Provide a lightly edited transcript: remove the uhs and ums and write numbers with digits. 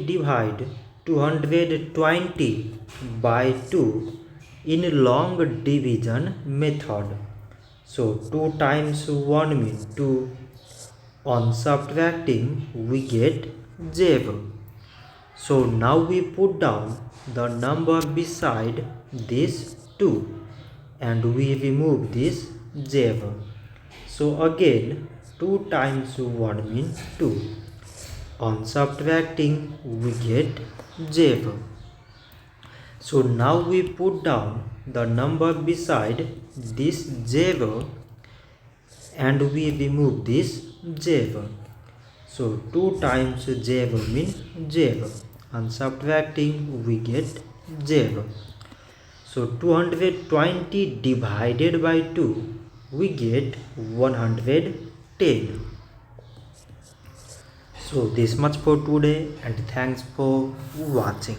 divide 220 by 2 in long division method. So 2 times 1 means 2. On subtracting we get 0. So now we put down the number beside this 2 and we remove this 0. So again 2 times 1 means 2. On subtracting we get 0. So now we put down the number beside this 0 and we remove this 0. So 2 times 0 means 0. On subtracting we get 0. So 220 divided by 2 we get 110. So this much for today and thanks for watching.